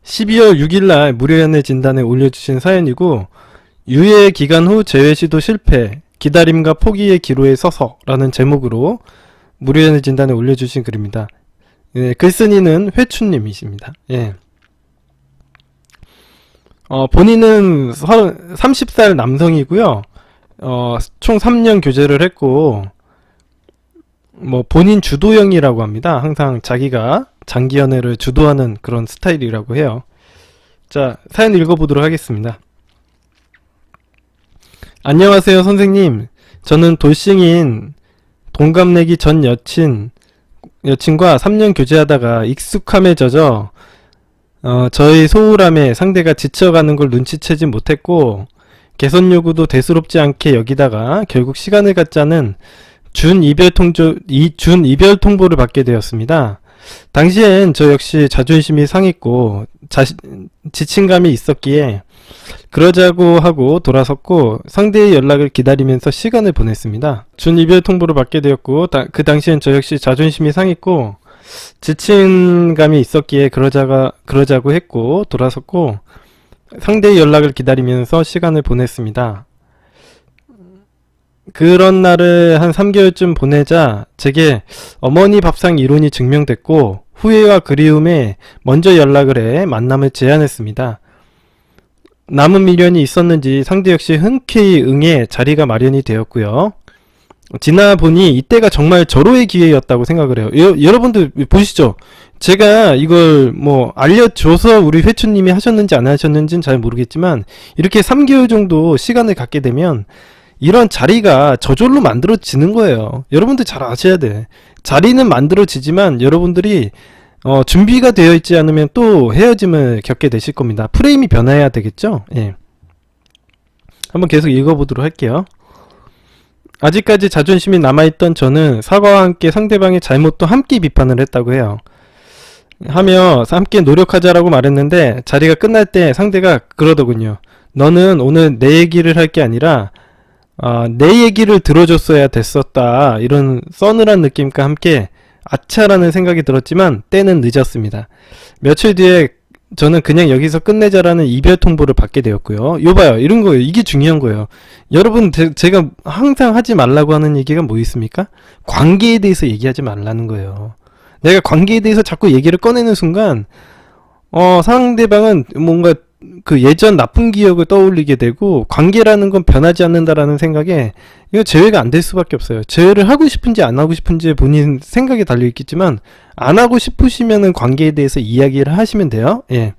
12월 6일날 무료연애 진단에 올려주신 사연이고, 유예 기간 후 재회 시도 실패, 기다림과 포기의 기로에 서서 라는 제목으로 무료연애 진단에 올려주신 글입니다. 예, 글쓴이는 회춘님이십니다. 예. 본인은 30살 남성이고요. 총 3년 교제를 했고, 본인 주도형이라고 합니다. 항상 자기가 장기 연애를 주도하는 그런 스타일이라고 해요. 자, 사연 읽어보도록 하겠습니다. 안녕하세요, 선생님. 저는 돌싱인 동갑내기 전 여친과 3년 교제하다가 익숙함에 젖어 저의 소홀함에 상대가 지쳐가는 걸 눈치채지 못했고, 개선 요구도 대수롭지 않게 여기다가 결국 시간을 갖자는 준 이별 통보를 받게 되었습니다. 당시엔 저 역시 자존심이 상했고 지친감이 있었기에 그러자고 하고 돌아섰고, 상대의 연락을 기다리면서 시간을 보냈습니다. 준 이별 통보를 받게 되었고, 그 당시엔 저 역시 자존심이 상했고 지친 감이 있었기에 그러자고 했고 돌아섰고, 상대의 연락을 기다리면서 시간을 보냈습니다. 그런 날을 한 3개월쯤 보내자 제게 어머니 밥상 이론이 증명됐고, 후회와 그리움에 먼저 연락을 해 만남을 제안했습니다. 남은 미련이 있었는지 상대 역시 흔쾌히 응해 자리가 마련이 되었고요. 지나보니 이때가 정말 절호의 기회였다고 생각을 해요. 여러분들 보시죠. 제가 이걸 알려줘서 우리 회춘님이 하셨는지 안 하셨는지는 잘 모르겠지만, 이렇게 3개월 정도 시간을 갖게 되면 이런 자리가 저절로 만들어지는 거예요. 여러분들 잘 아셔야 돼. 자리는 만들어지지만 여러분들이 준비가 되어 있지 않으면 또 헤어짐을 겪게 되실 겁니다. 프레임이 변해야 되겠죠? 예. 한번 계속 읽어보도록 할게요. 아직까지 자존심이 남아있던 저는 사과와 함께 상대방의 잘못도 함께 비판을 했다고 해요. 하며 함께 노력하자라고 말했는데, 자리가 끝날 때 상대가 그러더군요. 너는 오늘 내 얘기를 할 게 아니라 내 얘기를 들어줬어야 됐었다. 이런 서늘한 느낌과 함께 아차라는 생각이 들었지만 때는 늦었습니다. 며칠 뒤에 저는 그냥 여기서 끝내자라는 이별 통보를 받게 되었고요. 요봐요, 이런 거예요. 이게 중요한 거예요. 여러분, 제가 항상 하지 말라고 하는 얘기가 뭐 있습니까? 관계에 대해서 얘기하지 말라는 거예요. 내가 관계에 대해서 자꾸 얘기를 꺼내는 순간 상대방은 뭔가 그 예전 나쁜 기억을 떠올리게 되고, 관계라는 건 변하지 않는다라는 생각에 이거 제외가 안 될 수밖에 없어요. 제외를 하고 싶은지 안 하고 싶은지 본인 생각에 달려있겠지만, 안 하고 싶으시면은 관계에 대해서 이야기를 하시면 돼요. 예.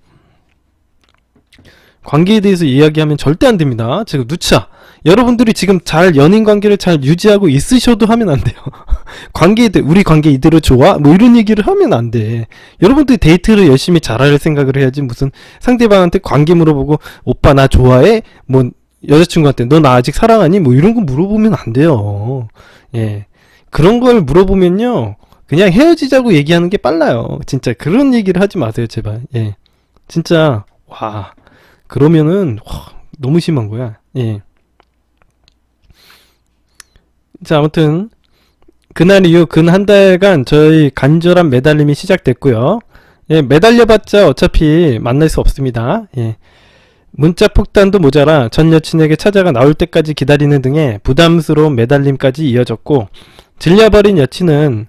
관계에 대해서 이야기하면 절대 안 됩니다. 지금 누차 여러분들이 지금 잘 연인 관계를 잘 유지하고 있으셔도 하면 안 돼요. 우리 관계 이대로 좋아? 이런 얘기를 하면 안 돼. 여러분들이 데이트를 열심히 잘할 생각을 해야지, 무슨 상대방한테 관계 물어보고 오빠 나 좋아해? 여자친구한테 너 나 아직 사랑하니? 이런 거 물어보면 안 돼요. 예. 그런 걸 물어보면요, 그냥 헤어지자고 얘기하는 게 빨라요. 진짜 그런 얘기를 하지 마세요, 제발. 예. 진짜 그러면은 너무 심한 거야. 예. 자, 아무튼 그날 이후 근 한 달간 저희 간절한 매달림이 시작됐고요. 예, 매달려봤자 어차피 만날 수 없습니다. 예. 문자 폭탄도 모자라 전 여친에게 찾아가 나올 때까지 기다리는 등의 부담스러운 매달림까지 이어졌고, 질려버린 여친은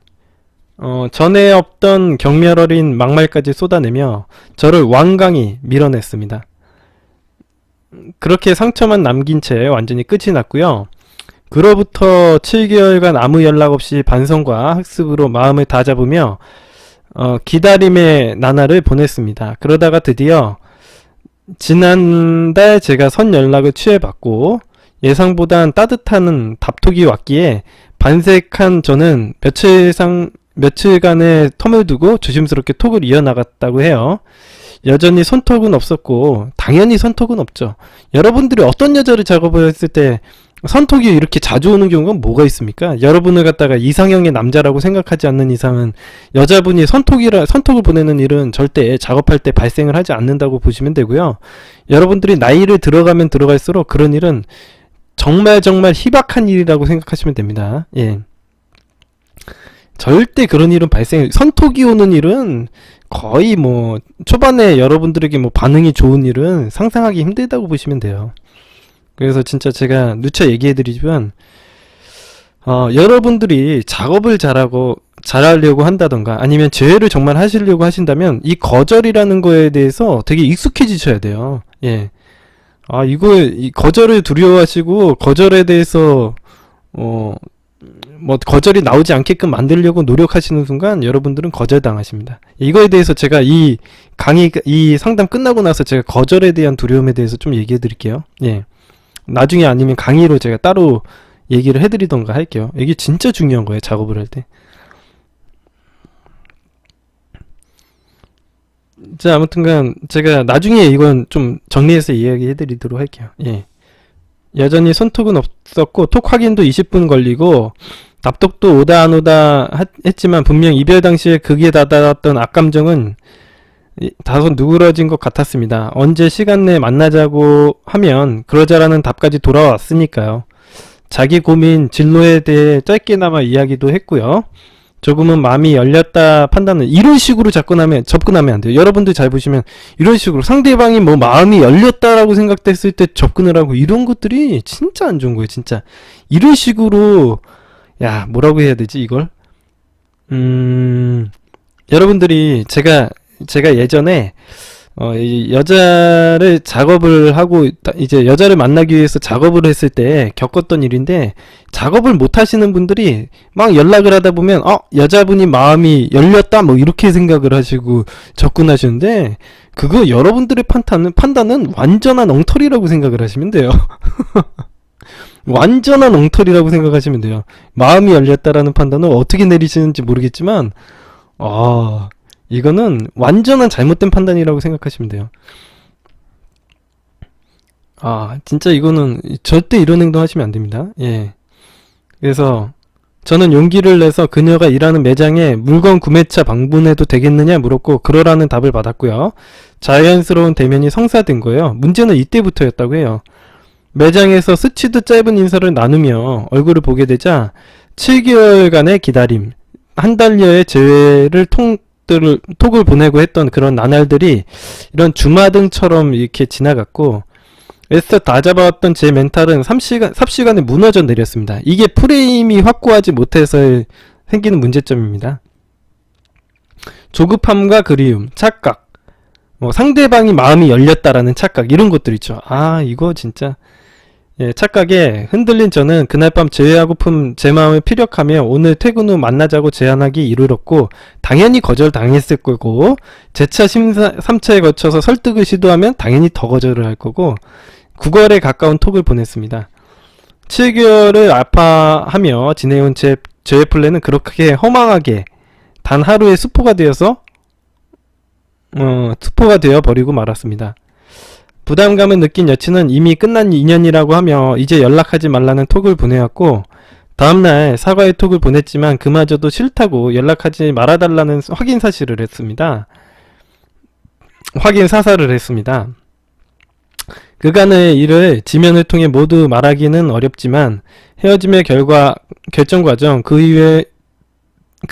전에 없던 경멸 어린 막말까지 쏟아내며 저를 완강히 밀어냈습니다. 그렇게 상처만 남긴 채 완전히 끝이 났고요. 그로부터 7개월간 아무 연락 없이 반성과 학습으로 마음을 다잡으며 기다림의 나날을 보냈습니다. 그러다가 드디어 지난달 제가 선 연락을 취해받고 예상보단 따뜻한 답톡이 왔기에 반색한 저는 며칠간의 텀을 두고 조심스럽게 톡을 이어나갔다고 해요. 여전히 손톱은 없었고, 당연히 손톱은 없죠. 여러분들이 어떤 여자를 작업했을 때 선톡이 이렇게 자주 오는 경우가 뭐가 있습니까? 여러분을 갖다가 이상형의 남자라고 생각하지 않는 이상은 여자분이 선톡을 보내는 일은 절대 작업할 때 발생을 하지 않는다고 보시면 되고요. 여러분들이 나이를 들어가면 들어갈수록 그런 일은 정말 희박한 일이라고 생각하시면 됩니다. 예. 절대 그런 일은 선톡이 오는 일은 거의 뭐 초반에 여러분들에게 뭐 반응이 좋은 일은 상상하기 힘들다고 보시면 돼요. 그래서 진짜 제가 누차 얘기해드리지만 여러분들이 작업을 잘하려고 한다던가 아니면 제외를 정말 하시려고 하신다면 이 거절이라는 거에 대해서 되게 익숙해지셔야 돼요. 예. 이 거절을 두려워하시고 거절에 대해서 뭐 거절이 나오지 않게끔 만들려고 노력하시는 순간 여러분들은 거절당하십니다. 이거에 대해서 제가 이 상담 끝나고 나서 제가 거절에 대한 두려움에 대해서 좀 얘기해 드릴게요. 예. 나중에 아니면 강의로 제가 따로 얘기를 해드리던가 할게요. 이게 진짜 중요한 거예요, 작업을 할 때. 자, 아무튼간 제가 나중에 이건 좀 정리해서 이야기해 드리도록 할게요. 예. 여전히 손톡은 없었고 톡 확인도 20분 걸리고 답독도 오다 안 오다 했지만 분명 이별 당시에 극에 다다랐던 악감정은 다소 누그러진 것 같았습니다. 언제 시간 내에 만나자고 하면 그러자라는 답까지 돌아왔으니까요. 자기 고민, 진로에 대해 짧게나마 이야기도 했고요. 조금은 마음이 열렸다 판단은 이런 식으로 접근하면 안 돼요. 여러분들 잘 보시면 이런 식으로 상대방이 뭐 마음이 열렸다라고 생각됐을 때 접근을 하고 이런 것들이 진짜 안 좋은 거예요. 진짜 이런 식으로 뭐라고 해야 되지 이걸? 여러분들이 제가 예전에 이 여자를 작업을 하고 이제 여자를 만나기 위해서 작업을 했을 때 겪었던 일인데 작업을 못 하시는 분들이 막 연락을 하다 보면 여자분이 마음이 열렸다 뭐 이렇게 생각을 하시고 접근하시는데 그거 여러분들의 판단은 완전한 엉터리라고 생각을 하시면 돼요. 완전한 엉터리라고 생각하시면 돼요. 마음이 열렸다라는 판단을 어떻게 내리시는지 모르겠지만 이거는 완전한 잘못된 판단이라고 생각하시면 돼요. 진짜 이거는 절대 이런 행동 하시면 안 됩니다. 예. 그래서 저는 용기를 내서 그녀가 일하는 매장에 물건 구매차 방문해도 되겠느냐 물었고 그러라는 답을 받았고요. 자연스러운 대면이 성사된 거예요. 문제는 이때부터였다고 해요. 매장에서 스치듯 짧은 인사를 나누며 얼굴을 보게 되자 7개월간의 기다림, 한 달여의 재회를 톡을 보내고 했던 그런 나날들이 이런 주마등처럼 이렇게 지나갔고 애써 다잡아왔던 제 멘탈은 삽시간에 무너져 내렸습니다. 이게 프레임이 확고하지 못해서 생기는 문제점입니다. 조급함과 그리움, 착각, 상대방이 마음이 열렸다라는 착각 이런 것들 있죠. 이거 진짜 착각에 흔들린 저는 그날 밤 제외하고픈 제 마음을 피력하며 오늘 퇴근 후 만나자고 제안하기 이르렀고 당연히 거절당했을 거고 재차 심사 3차에 거쳐서 설득을 시도하면 당연히 더 거절을 할 거고 9개월에 가까운 톡을 보냈습니다. 7개월을 아파하며 지내온 저의 플랜은 그렇게 허망하게 단 하루의 수포가 되어 버리고 말았습니다. 부담감을 느낀 여친은 이미 끝난 인연이라고 하며 이제 연락하지 말라는 톡을 보내왔고 다음날 사과의 톡을 보냈지만 그마저도 싫다고 연락하지 말아달라는 확인 사살을 했습니다. 그간의 일을 지면을 통해 모두 말하기는 어렵지만 헤어짐의 결정 과정 그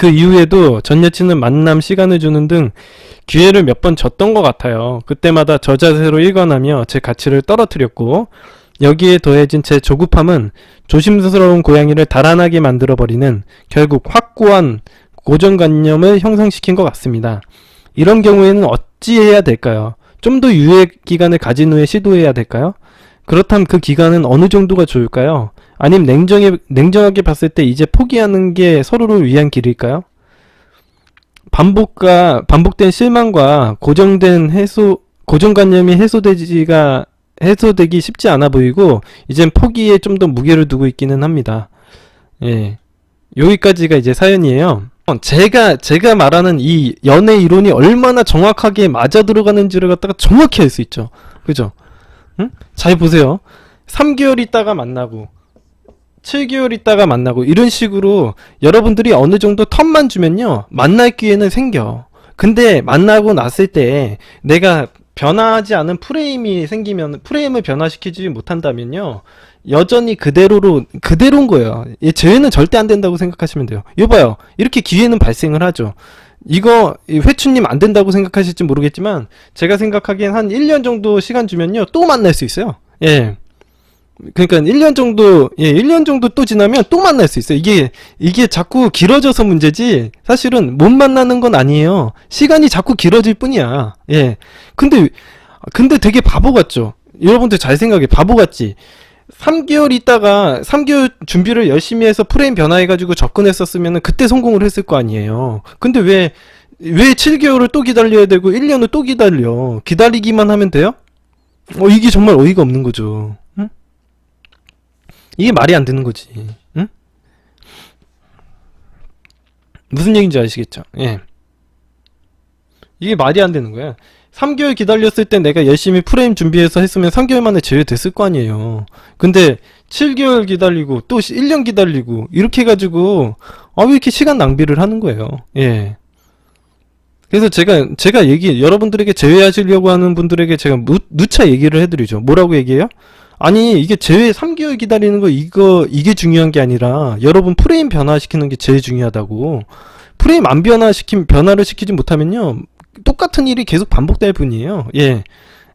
이후에도 전 여친은 만남 시간을 주는 등 기회를 몇 번 줬던 것 같아요. 그때마다 저 자세로 일관하며 제 가치를 떨어뜨렸고 여기에 더해진 제 조급함은 조심스러운 고양이를 달아나게 만들어버리는 결국 확고한 고정관념을 형성시킨 것 같습니다. 이런 경우에는 어찌해야 될까요? 좀 더 유예 기간을 가진 후에 시도해야 될까요? 그렇다면 그 기간은 어느 정도가 좋을까요? 아니면 냉정하게 봤을 때 이제 포기하는 게 서로를 위한 길일까요? 반복된 실망과 고정관념이 해소되기 쉽지 않아 보이고 이젠 포기에 좀 더 무게를 두고 있기는 합니다. 예. 여기까지가 이제 사연이에요. 제가 말하는 이 연애 이론이 얼마나 정확하게 맞아 들어가는지를 갖다가 정확히 알 수 있죠. 그죠? 응? 잘 보세요. 3개월 있다가 만나고 7개월 있다가 만나고 이런 식으로 여러분들이 어느 정도 텀만 주면요 만날 기회는 생겨. 근데 만나고 났을 때 내가 변화하지 않은 프레임이 생기면, 프레임을 변화시키지 못한다면요, 여전히 그대로인 거예요. 이 재회는 절대 안 된다고 생각하시면 돼요. 이거 봐요. 이렇게 기회는 발생을 하죠. 이거 회춘님 안 된다고 생각하실지 모르겠지만 제가 생각하기엔 한 1년 정도 시간 주면요 또 만날 수 있어요. 예. 그러니까 1년 정도, 예, 1년 정도 또 지나면 또 만날 수 있어요. 이게 자꾸 길어져서 문제지, 사실은 못 만나는 건 아니에요. 시간이 자꾸 길어질 뿐이야. 예. 근데 되게 바보 같죠? 여러분들 잘 생각해. 바보 같지? 3개월 있다가, 3개월 준비를 열심히 해서 프레임 변화해가지고 접근했었으면 그때 성공을 했을 거 아니에요. 근데 왜 7개월을 또 기다려야 되고 1년을 또 기다려? 기다리기만 하면 돼요? 이게 정말 어이가 없는 거죠. 응? 이게 말이 안 되는 거지. 응? 무슨 얘기인지 아시겠죠? 예. 이게 말이 안 되는 거야. 3개월 기다렸을 때 내가 열심히 프레임 준비해서 했으면 3개월 만에 제외됐을 거 아니에요. 근데 7개월 기다리고 또 1년 기다리고 이렇게 해가지고 왜 이렇게 시간 낭비를 하는 거예요. 예. 그래서 제가 여러분들에게 제외하시려고 하는 분들에게 제가 누차 얘기를 해드리죠. 뭐라고 얘기해요? 아니, 이게 제외 3개월 기다리는 거, 이게 중요한 게 아니라, 여러분 프레임 변화시키는 게 제일 중요하다고. 프레임 안 변화를 시키지 못하면요, 똑같은 일이 계속 반복될 뿐이에요. 예.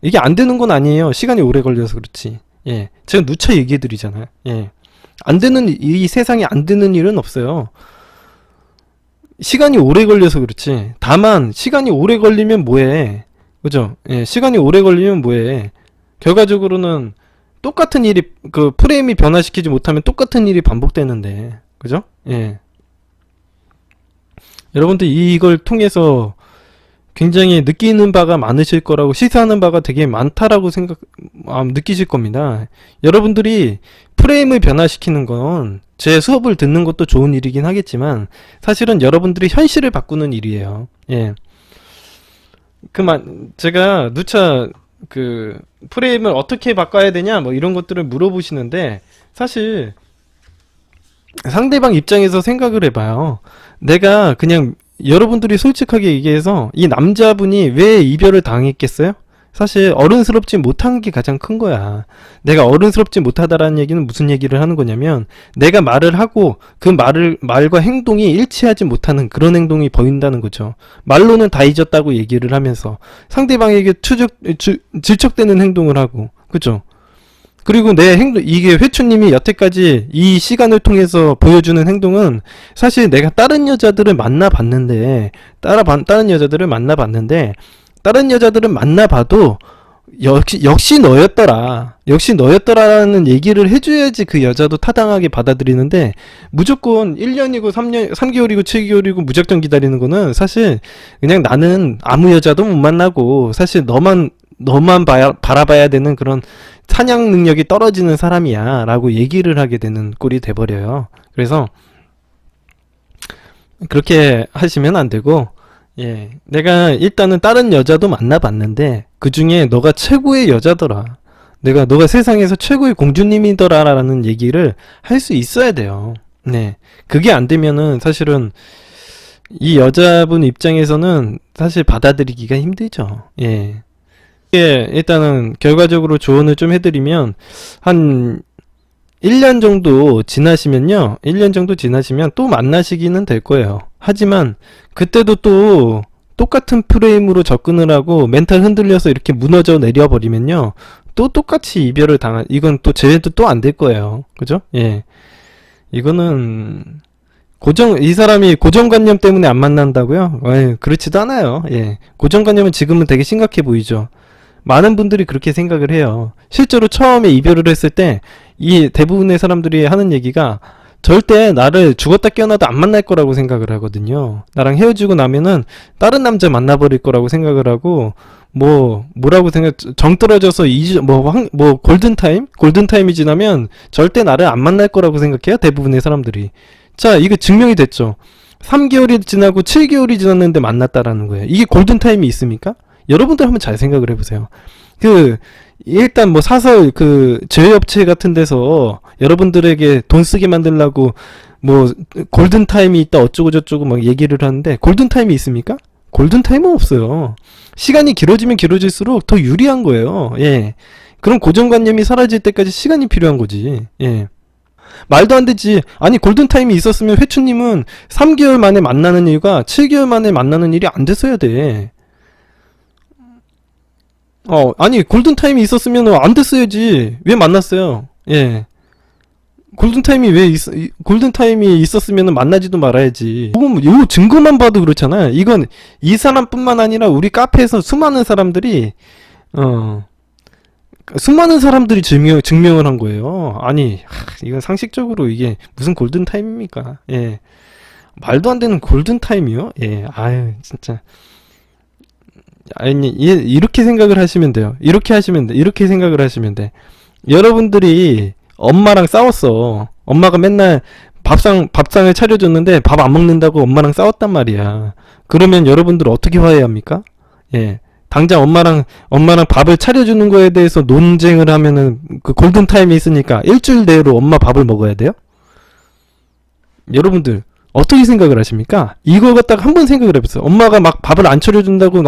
이게 안 되는 건 아니에요. 시간이 오래 걸려서 그렇지. 예. 제가 누차 얘기해드리잖아요. 예. 이 세상에 안 되는 일은 없어요. 시간이 오래 걸려서 그렇지. 다만 시간이 오래 걸리면 뭐해? 그죠? 예, 시간이 오래 걸리면 뭐해? 결과적으로는 똑같은 일이, 그 프레임이 변화시키지 못하면 똑같은 일이 반복되는데, 그죠? 예. 여러분들 이걸 통해서 굉장히 느끼는 바가 많으실 거라고, 시사하는 바가 되게 많다라고 느끼실 겁니다. 여러분들이 프레임을 변화시키는 건 제 수업을 듣는 것도 좋은 일이긴 하겠지만 사실은 여러분들이 현실을 바꾸는 일이에요. 예. 제가 누차 프레임을 어떻게 바꿔야 되냐 뭐 이런 것들을 물어보시는데, 사실 상대방 입장에서 생각을 해봐요. 내가 그냥, 여러분들이 솔직하게 얘기해서 이 남자분이 왜 이별을 당했겠어요? 사실 어른스럽지 못한 게 가장 큰 거야. 내가 어른스럽지 못하다라는 얘기는 무슨 얘기를 하는 거냐면, 내가 말을 하고 그 말과 행동이 일치하지 못하는 그런 행동이 보인다는 거죠. 말로는 다 잊었다고 얘기를 하면서 상대방에게 질척대는 행동을 하고, 그죠? 그리고 내 행동, 이게 회춘님이 여태까지 이 시간을 통해서 보여주는 행동은, 사실 내가 다른 여자들을 만나봤는데, 다른 여자들은 만나봐도 역시 너였더라라는 얘기를 해줘야지 그 여자도 타당하게 받아들이는데, 무조건 1년이고 3개월이고 7개월이고 무작정 기다리는 거는 사실 그냥 나는 아무 여자도 못 만나고 사실 너만 바라봐야 되는 그런 사냥 능력이 떨어지는 사람이야 라고 얘기를 하게 되는 꼴이 돼버려요. 그래서 그렇게 하시면 안 되고, 예, 내가 일단은 다른 여자도 만나봤는데 그 중에 너가 최고의 여자더라, 너가 세상에서 최고의 공주님이더라 라는 얘기를 할 수 있어야 돼요. 네, 그게 안 되면은 사실은 이 여자분 입장에서는 사실 받아들이기가 힘들죠. 예. 일단은 결과적으로 조언을 좀 해드리면, 한 1년 정도 지나시면요, 1년 정도 지나시면 또 만나시기는 될 거예요. 하지만 그때도 또 똑같은 프레임으로 접근을 하고 멘탈 흔들려서 이렇게 무너져 내려버리면요, 또 똑같이 이별을 이건 또 쟤도 또 안 될 거예요. 그죠? 예. 이거는 이 사람이 고정관념 때문에 안 만난다고요? 그렇지도 않아요. 예. 고정관념은 지금은 되게 심각해 보이죠. 많은 분들이 그렇게 생각을 해요. 실제로 처음에 이별을 했을 때 이 대부분의 사람들이 하는 얘기가, 절대 나를 죽었다 깨어나도 안 만날 거라고 생각을 하거든요. 나랑 헤어지고 나면은 다른 남자 만나버릴 거라고 생각을 하고, 정 떨어져서 골든타임이 지나면 절대 나를 안 만날 거라고 생각해요, 대부분의 사람들이. 자, 이거 증명이 됐죠. 3개월이 지나고 7개월이 지났는데 만났다라는 거예요. 이게 골든타임이 있습니까? 여러분들 한번 잘 생각을 해보세요. 일단 사설 제휴업체 같은 데서 여러분들에게 돈 쓰게 만들려고 골든타임이 있다 어쩌고저쩌고 막 얘기를 하는데, 골든타임이 있습니까? 골든타임은 없어요. 시간이 길어지면 길어질수록 더 유리한 거예요. 예. 그런 고정관념이 사라질 때까지 시간이 필요한 거지. 예. 말도 안 되지. 아니, 골든타임이 있었으면 회추님은 3개월 만에 만나는 일과 7개월 만에 만나는 일이 안 됐어야 돼. 아니, 골든타임이 있었으면 안 됐어야지. 왜 만났어요? 예. 골든타임이 있었으면 만나지도 말아야지. 요 증거만 봐도 그렇잖아. 이건 이 사람뿐만 아니라 우리 카페에서 수많은 사람들이 증명을 한 거예요. 아니, 이건 상식적으로 이게 무슨 골든타임입니까? 예. 말도 안 되는 골든타임이요? 예. 아유, 진짜. 아니, 이렇게 생각을 하시면 돼요. 이렇게 생각을 하시면 돼. 여러분들이 엄마랑 싸웠어. 엄마가 맨날 밥상을 차려줬는데 밥 안 먹는다고 엄마랑 싸웠단 말이야. 그러면 여러분들 어떻게 화해합니까? 예. 당장 엄마랑 밥을 차려주는 거에 대해서 논쟁을 하면은 그 골든타임이 있으니까 일주일 내로 엄마 밥을 먹어야 돼요? 여러분들 어떻게 생각을 하십니까? 이거 갖다가 한번 생각을 해보세요. 엄마가 막 밥을 안 차려준다고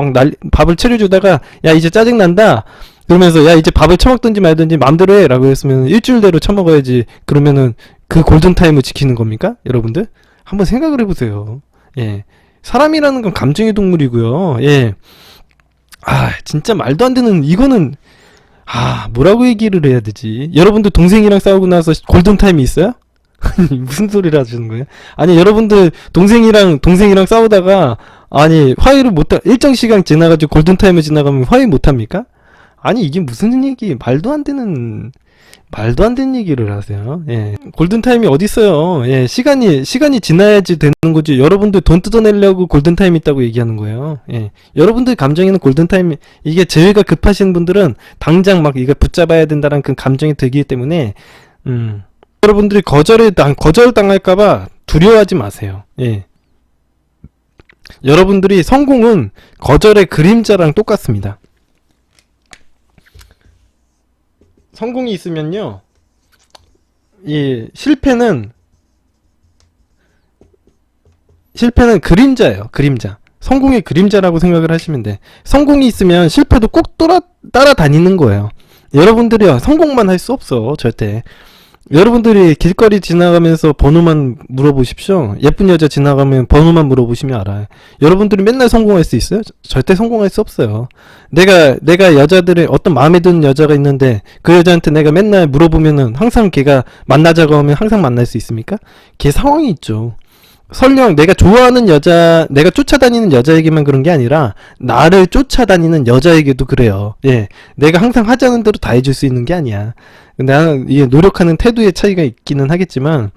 밥을 차려주다가 야 이제 짜증난다 그러면서 야 이제 밥을 처먹든지 말든지 마음대로 해 라고 했으면 일주일 내로 처먹어야지. 그러면은 그 골든타임을 지키는 겁니까? 여러분들 한번 생각을 해보세요. 예. 사람이라는 건 감정의 동물이고요. 예. 진짜 말도 안 되는, 이거는, 뭐라고 얘기를 해야 되지? 여러분들 동생이랑 싸우고 나서 골든타임이 있어요? 무슨 소리를 하시는 거예요? 아니, 여러분들 동생이랑 싸우다가, 화해를 일정 시간 지나가지고 골든타임을 지나가면 화해 못합니까? 아니, 이게 무슨 얘기, 말도 안 되는 얘기를 하세요. 예. 골든타임이 어딨어요. 예. 시간이 지나야지 되는 거지. 여러분들 돈 뜯어내려고 골든타임 있다고 얘기하는 거예요. 예. 여러분들 감정에는 골든타임, 이게 재회가 급하신 분들은 당장 막 이거 붙잡아야 된다는 그 감정이 들기 때문에, 여러분들이 거절당할까봐 두려워하지 마세요. 예. 여러분들이 성공은 거절의 그림자랑 똑같습니다. 성공이 있으면요, 이 실패는 그림자예요. 그림자. 성공의 그림자라고 생각을 하시면 돼. 성공이 있으면 실패도 꼭 따라다니는 거예요. 여러분들이요, 성공만 할 수 없어, 절대. 여러분들이 길거리 지나가면서 번호만 물어보십시오. 예쁜 여자 지나가면 번호만 물어보시면 알아요. 여러분들이 맨날 성공할 수 있어요? 절대 성공할 수 없어요. 내가 여자들의 어떤 마음에 드는 여자가 있는데 그 여자한테 내가 맨날 물어보면은 항상 걔가 만나자고 하면 항상 만날 수 있습니까? 걔 상황이 있죠. 설령 내가 좋아하는 여자, 내가 쫓아다니는 여자에게만 그런 게 아니라 나를 쫓아다니는 여자에게도 그래요. 예, 내가 항상 하자는 대로 다 해줄 수 있는 게 아니야. 나는 이게 노력하는 태도의 차이가 있기는 하겠지만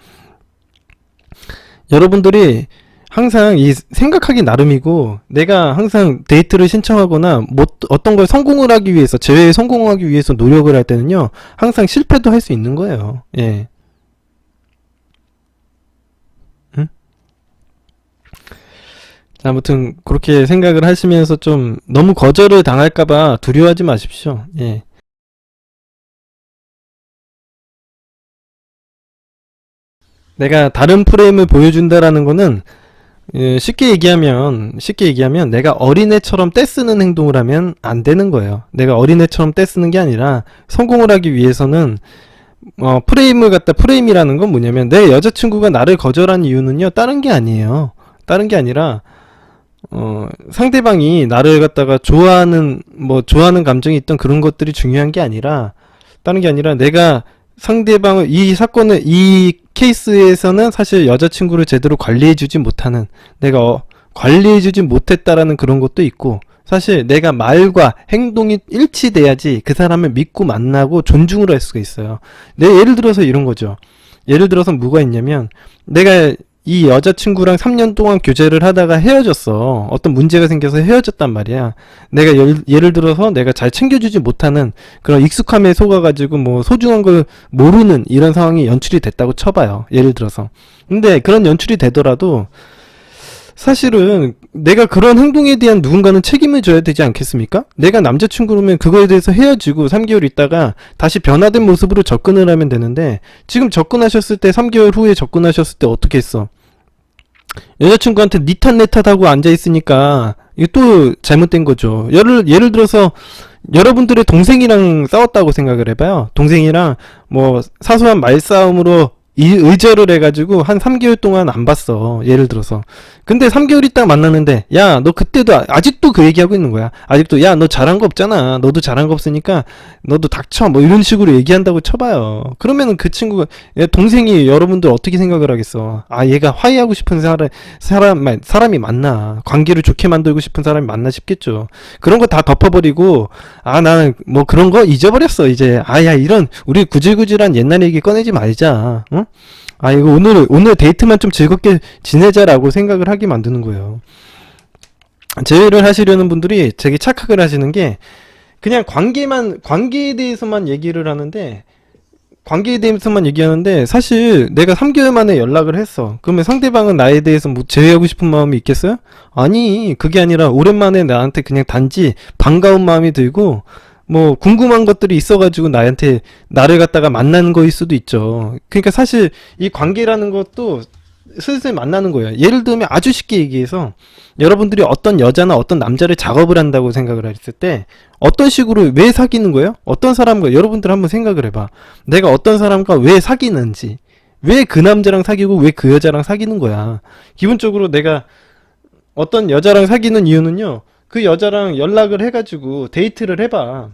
여러분들이 항상 이 생각하기 나름이고, 내가 항상 데이트를 신청하거나 어떤 걸 성공을 하기 위해서, 재회에 성공하기 위해서 노력을 할 때는요, 항상 실패도 할 수 있는 거예요. 예. 아무튼 그렇게 생각을 하시면서 좀 너무 거절을 당할까봐 두려워하지 마십시오. 예. 내가 다른 프레임을 보여준다라는 거는 쉽게 얘기하면 내가 어린애처럼 떼쓰는 행동을 하면 안 되는 거예요. 내가 어린애처럼 떼쓰는 게 아니라 성공을 하기 위해서는 프레임이라는 건 뭐냐면, 내 여자친구가 나를 거절한 이유는요, 다른 게 아니에요. 다른 게 아니라 상대방이 나를 갖다가 좋아하는 감정이 있던 그런 것들이 중요한 게 아니라, 다른 게 아니라 내가 상대방을, 이 케이스에서는 사실 여자친구를 제대로 관리해주지 못하는, 내가 관리해주지 못했다라는 그런 것도 있고, 사실 내가 말과 행동이 일치돼야지 그 사람을 믿고 만나고 존중을 할 수가 있어요. 예를 들어서 이런 거죠. 예를 들어서 뭐가 있냐면, 내가 이 여자친구랑 3년 동안 교제를 하다가 헤어졌어. 어떤 문제가 생겨서 헤어졌단 말이야. 내가 예를 들어서 내가 잘 챙겨주지 못하는 그런 익숙함에 속아가지고 소중한 걸 모르는 이런 상황이 연출이 됐다고 쳐봐요. 예를 들어서. 근데 그런 연출이 되더라도 사실은 내가 그런 행동에 대한 누군가는 책임을 져야 되지 않겠습니까? 내가 남자친구라면 그거에 대해서 헤어지고 3개월 있다가 다시 변화된 모습으로 접근을 하면 되는데, 지금 접근하셨을 때 3개월 후에 접근하셨을 때 어떻게 했어? 여자친구한테 니 탓 내 탓하고 앉아있으니까 이게 또 잘못된 거죠. 예를 들어서 여러분들의 동생이랑 싸웠다고 생각을 해봐요. 동생이랑 뭐 사소한 말싸움으로 의절을 해가지고 한 3개월 동안 안 봤어. 예를 들어서. 근데 3개월 있다 만나는데, 야, 너 그때도 아직도 그 얘기하고 있는 거야. 아직도, 야, 너 잘한 거 없잖아. 너도 잘한 거 없으니까 너도 닥쳐. 뭐 이런 식으로 얘기한다고 쳐봐요. 그러면은 그 친구가, 동생이 여러분들 어떻게 생각을 하겠어. 아, 얘가 화해하고 싶은 사람이 맞나. 관계를 좋게 만들고 싶은 사람이 맞나 싶겠죠. 그런 거 다 덮어버리고, 아, 나는 뭐 그런 거 잊어버렸어. 이제, 아, 야, 이런, 우리 구질구질한 옛날 얘기 꺼내지 말자. 응? 아, 이거 오늘 데이트만 좀 즐겁게 지내자라고 생각을 하게 만드는 거예요. 제외를 하시려는 분들이 되게 착각을 하시는 게, 그냥 관계에 대해서만 얘기를 하는데, 관계에 대해서만 얘기하는데, 사실 내가 3개월 만에 연락을 했어. 그러면 상대방은 나에 대해서 뭐 제외하고 싶은 마음이 있겠어요? 아니, 그게 아니라 오랜만에 나한테 그냥 단지 반가운 마음이 들고, 뭐 궁금한 것들이 있어가지고 나를 갖다가 만나는 거일 수도 있죠. 그러니까 사실 이 관계라는 것도 슬슬 만나는 거예요. 예를 들면 아주 쉽게 얘기해서, 여러분들이 어떤 여자나 어떤 남자를 작업을 한다고 생각을 했을 때 어떤 식으로 왜 사귀는 거예요? 어떤 사람과, 여러분들 한번 생각을 해봐. 내가 어떤 사람과 왜 사귀는지, 왜 그 남자랑 사귀고 왜 그 여자랑 사귀는 거야. 기본적으로 내가 어떤 여자랑 사귀는 이유는요, 그 여자랑 연락을 해가지고 데이트를 해봐.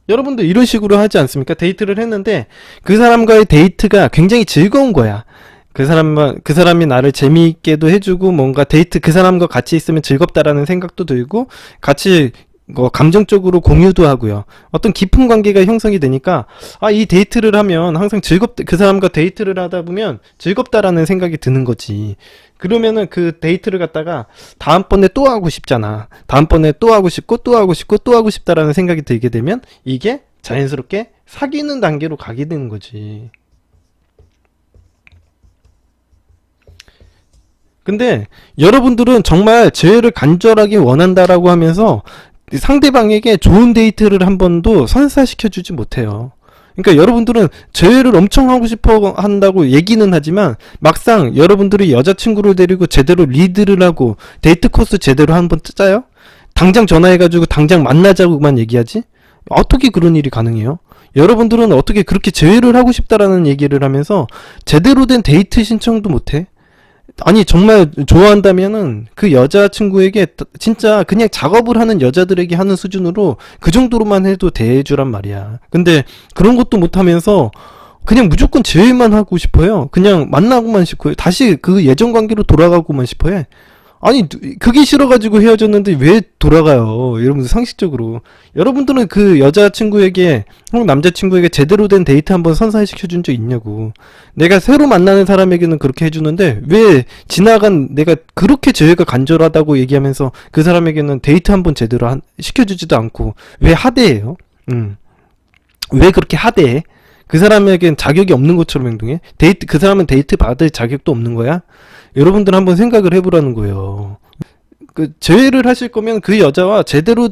여러분들 이런 식으로 하지 않습니까? 데이트를 했는데 그 사람과의 데이트가 굉장히 즐거운 거야. 그 사람이 나를 재미있게도 해주고, 뭔가 그 사람과 같이 있으면 즐겁다라는 생각도 들고, 같이 뭐 감정적으로 공유도 하고요. 어떤 깊은 관계가 형성이 되니까, 아, 이 데이트를 하면 항상 그 사람과 데이트를 하다 보면 즐겁다라는 생각이 드는 거지. 그러면은 그 데이트를 갖다가 다음번에 또 하고 싶잖아. 다음번에 또 하고 싶고 또 하고 싶고 또 하고 싶다라는 생각이 들게 되면 이게 자연스럽게 사귀는 단계로 가게 되는 거지. 근데 여러분들은 정말 재회를 간절하게 원한다라고 하면서 상대방에게 좋은 데이트를 한 번도 선사시켜주지 못해요. 그러니까 여러분들은 재회를 엄청 하고 싶어 한다고 얘기는 하지만, 막상 여러분들이 여자친구를 데리고 제대로 리드를 하고 데이트 코스 제대로 한번 짜요? 당장 전화해가지고 당장 만나자고만 얘기하지? 어떻게 그런 일이 가능해요? 여러분들은 어떻게 그렇게 재회를 하고 싶다라는 얘기를 하면서 제대로 된 데이트 신청도 못해? 아니, 정말 좋아한다면은 그 여자친구에게 진짜 그냥 작업을 하는 여자들에게 하는 수준으로 그 정도로만 해도 대해주란 말이야. 근데 그런 것도 못하면서 그냥 무조건 제외만 하고 싶어요. 그냥 만나고만 싶어요. 다시 그 예전 관계로 돌아가고만 싶어요. 아니, 그게 싫어가지고 헤어졌는데 왜 돌아가요? 여러분들 상식적으로. 여러분들은 그 여자친구에게 혹은 남자친구에게 제대로 된 데이트 한번 선사시켜준 적 있냐고. 내가 새로 만나는 사람에게는 그렇게 해주는데 왜 지나간 내가 그렇게 재회가 간절하다고 얘기하면서 그 사람에게는 데이트 한번 제대로 시켜주지도 않고 왜 하대해요? 왜 그렇게 하대해? 그 사람에겐 자격이 없는 것처럼 행동해? 그 사람은 데이트 받을 자격도 없는 거야? 여러분들 한번 생각을 해보라는 거예요. 재회를 하실 거면 그 여자와 제대로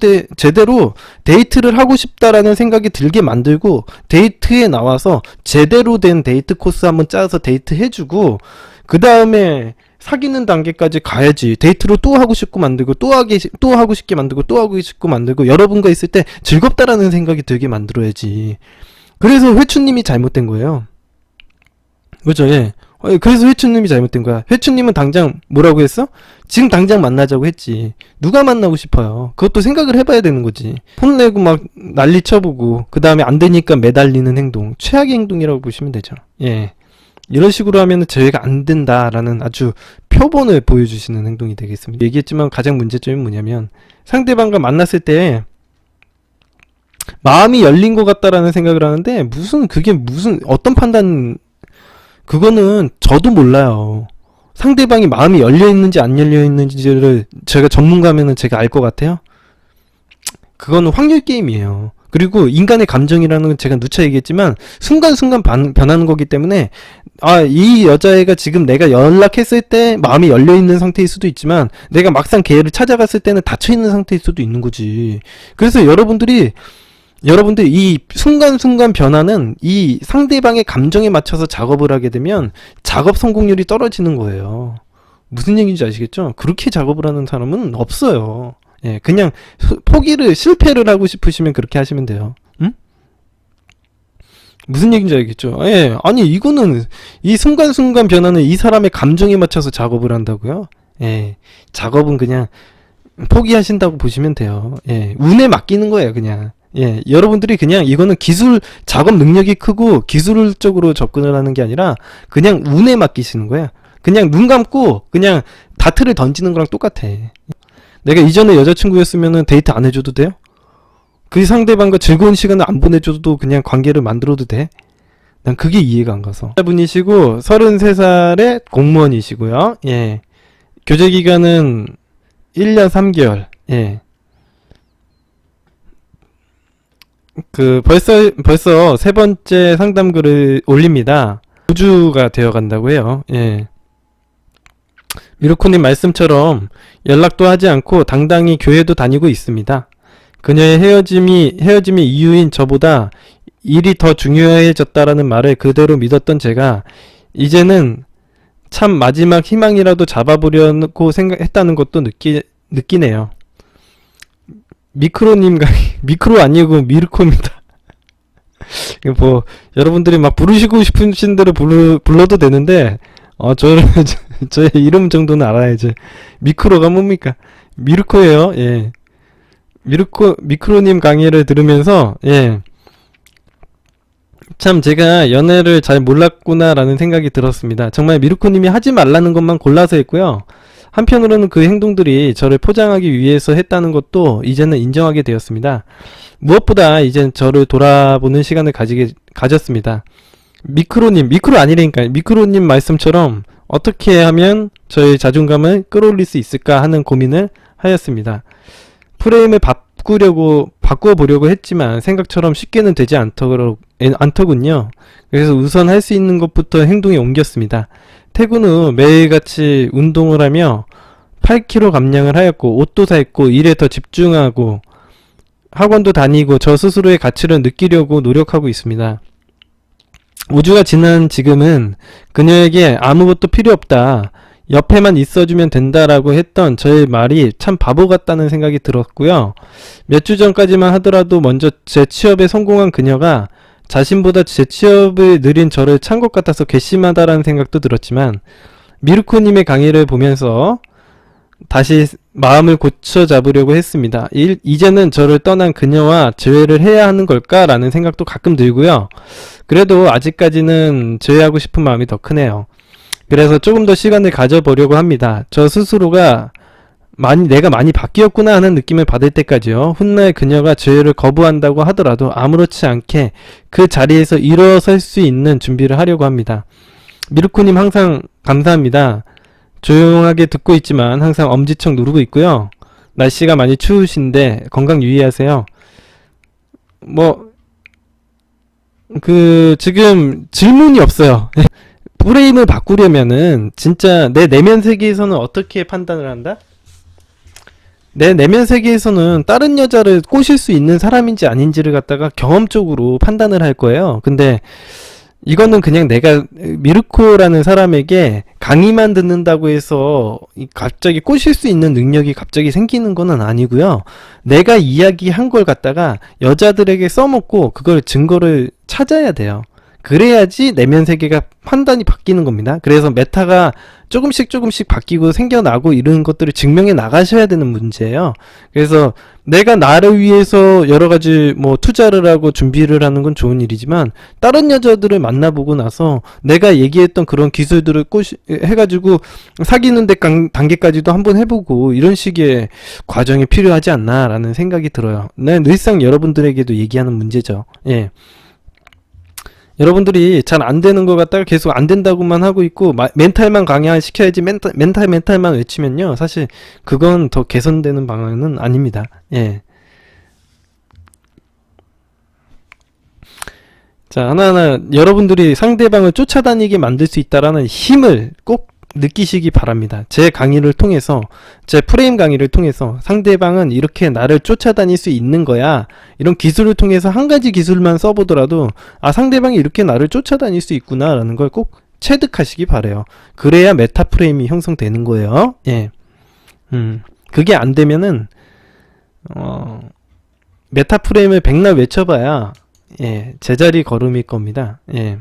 데이트를 하고 싶다라는 생각이 들게 만들고, 데이트에 나와서 제대로 된 데이트 코스 한번 짜서 데이트 해주고, 그 다음에 사귀는 단계까지 가야지. 데이트로 또 하고 싶고 만들고, 또 하고 싶게 만들고, 또 하고 싶고 만들고, 여러분과 있을 때 즐겁다라는 생각이 들게 만들어야지. 그래서 회춘님이 잘못된 거예요. 그죠? 예. 그래서 회춘님이 잘못된 거야. 회춘님은 당장 뭐라고 했어? 지금 당장 만나자고 했지. 누가 만나고 싶어요? 그것도 생각을 해봐야 되는 거지. 혼내고 막 난리 쳐보고 그 다음에 안 되니까 매달리는 행동, 최악의 행동이라고 보시면 되죠. 예. 이런 식으로 하면 재회가 안 된다라는 아주 표본을 보여주시는 행동이 되겠습니다. 얘기했지만 가장 문제점이 뭐냐면, 상대방과 만났을 때 마음이 열린 것 같다라는 생각을 하는데, 그게 어떤 판단, 그거는 저도 몰라요. 상대방이 마음이 열려있는지 안 열려있는지를 제가 전문가면은 제가 알 것 같아요? 그거는 확률 게임이에요. 그리고 인간의 감정이라는 건 제가 누차 얘기했지만 순간순간 변하는 거기 때문에, 아, 이 여자애가 지금 내가 연락했을 때 마음이 열려있는 상태일 수도 있지만 내가 막상 걔를 찾아갔을 때는 닫혀있는 상태일 수도 있는 거지. 그래서 여러분들 이 순간순간 변화는 이 상대방의 감정에 맞춰서 작업을 하게 되면 작업 성공률이 떨어지는 거예요. 무슨 얘기인지 아시겠죠? 그렇게 작업을 하는 사람은 없어요. 예, 그냥 실패를 하고 싶으시면 그렇게 하시면 돼요. 응? 무슨 얘기인지 알겠죠? 예, 아니, 이거는, 이 순간순간 변하는 이 사람의 감정에 맞춰서 작업을 한다고요? 예, 작업은 그냥 포기하신다고 보시면 돼요. 예, 운에 맡기는 거예요, 그냥. 예, 여러분들이 그냥 이거는 작업 능력이 크고 기술적으로 접근을 하는 게 아니라 그냥 운에 맡기시는 거야. 그냥 눈 감고 그냥 다트를 던지는 거랑 똑같아. 내가 이전에 여자친구였으면은 데이트 안 해줘도 돼요? 그 상대방과 즐거운 시간을 안 보내줘도 그냥 관계를 만들어도 돼? 난 그게 이해가 안 가서. 분이시고 33살의 공무원이시고요. 예. 교제 기간은 1년 3개월. 예. 벌써 세 번째 상담글을 올립니다. 5주가 되어 간다고 해요. 예. 미루코님 말씀처럼 연락도 하지 않고 당당히 교회도 다니고 있습니다. 그녀의 헤어짐이 이유인 저보다 일이 더 중요해졌다라는 말을 그대로 믿었던 제가 이제는 참 마지막 희망이라도 잡아보려고 생각했다는 것도 느끼네요. 미크로님 미크로 아니고 미르코입니다. 뭐 여러분들이 막 부르시고 싶으신 대로 불러도 되는데 저의 이름 정도는 알아야지. 미크로가 뭡니까? 미르코예요. 예. 미크로님 강의를 들으면서 예. 참 제가 연애를 잘 몰랐구나라는 생각이 들었습니다. 정말 미르코님이 하지 말라는 것만 골라서 했고요. 한편으로는 그 행동들이 저를 포장하기 위해서 했다는 것도 이제는 인정하게 되었습니다. 무엇보다 이젠 저를 돌아보는 시간을 가졌습니다. 미크로 아니라니까요. 미크로님 말씀처럼 어떻게 하면 저의 자존감을 끌어올릴 수 있을까 하는 고민을 하였습니다. 프레임을 바꿔보려고 했지만 생각처럼 쉽게는 되지 않더군요. 그래서 우선 할 수 있는 것부터 행동에 옮겼습니다. 퇴근 후 매일같이 운동을 하며 8kg 감량을 하였고 옷도 샀고 일에 더 집중하고 학원도 다니고 저 스스로의 가치를 느끼려고 노력하고 있습니다. 5주가 지난 지금은 그녀에게 아무것도 필요 없다. 옆에만 있어주면 된다라고 했던 저의 말이 참 바보 같다는 생각이 들었고요. 몇 주 전까지만 하더라도 먼저 제 취업에 성공한 그녀가 자신보다 제 취업을 느린 저를 찬 것 같아서 괘씸하다라는 생각도 들었지만 미르코님의 강의를 보면서 다시 마음을 고쳐 잡으려고 했습니다. 이제는 저를 떠난 그녀와 재회를 해야 하는 걸까라는 생각도 가끔 들고요. 그래도 아직까지는 재회하고 싶은 마음이 더 크네요. 그래서 조금 더 시간을 가져보려고 합니다. 저 스스로가 내가 많이 바뀌었구나 하는 느낌을 받을 때까지요. 훗날 그녀가 재회를 거부한다고 하더라도 아무렇지 않게 그 자리에서 일어설 수 있는 준비를 하려고 합니다. 미르코님 항상 감사합니다. 조용하게 듣고 있지만 항상 엄지척 누르고 있고요. 날씨가 많이 추우신데 건강 유의하세요. 지금 질문이 없어요. 프레임을 바꾸려면은 진짜 내 내면 세계에서는 어떻게 판단을 한다? 내 내면 세계에서는 다른 여자를 꼬실 수 있는 사람인지 아닌지를 갖다가 경험적으로 판단을 할 거예요. 근데 이거는 그냥 내가 미르코라는 사람에게 강의만 듣는다고 해서 갑자기 꼬실 수 있는 능력이 갑자기 생기는 건 아니고요. 내가 이야기한 걸 갖다가 여자들에게 써먹고 그걸 증거를 찾아야 돼요. 그래야지 내면 세계가 판단이 바뀌는 겁니다. 그래서 메타가 조금씩 바뀌고 생겨나고 이런 것들을 증명해 나가셔야 되는 문제예요. 그래서 내가 나를 위해서 여러가지 투자를 하고 준비를 하는 건 좋은 일이지만 다른 여자들을 만나보고 나서 내가 얘기했던 그런 기술들을 해가지고 사귀는 단계까지도 한번 해보고 이런 식의 과정이 필요하지 않나 라는 생각이 들어요. 늘상 여러분들에게도 얘기하는 문제죠. 예. 여러분들이 잘 안 되는 것 같다가 계속 안 된다고만 하고 있고 멘탈만 강화시켜야지 멘탈만 외치면요 사실 그건 더 개선되는 방안은 아닙니다. 예. 자, 하나하나 여러분들이 상대방을 쫓아다니게 만들 수 있다라는 힘을 꼭 느끼시기 바랍니다. 제 강의를 통해서, 제 프레임 강의를 통해서 상대방은 이렇게 나를 쫓아다닐 수 있는 거야. 이런 기술을 통해서 한 가지 기술만 써보더라도 상대방이 이렇게 나를 쫓아다닐 수 있구나 라는 걸 꼭 체득하시기 바래요. 그래야 메타프레임이 형성되는 거예요. 예. 그게 안 되면은 메타프레임을 백날 외쳐봐야 예, 제자리 걸음일 겁니다. 예.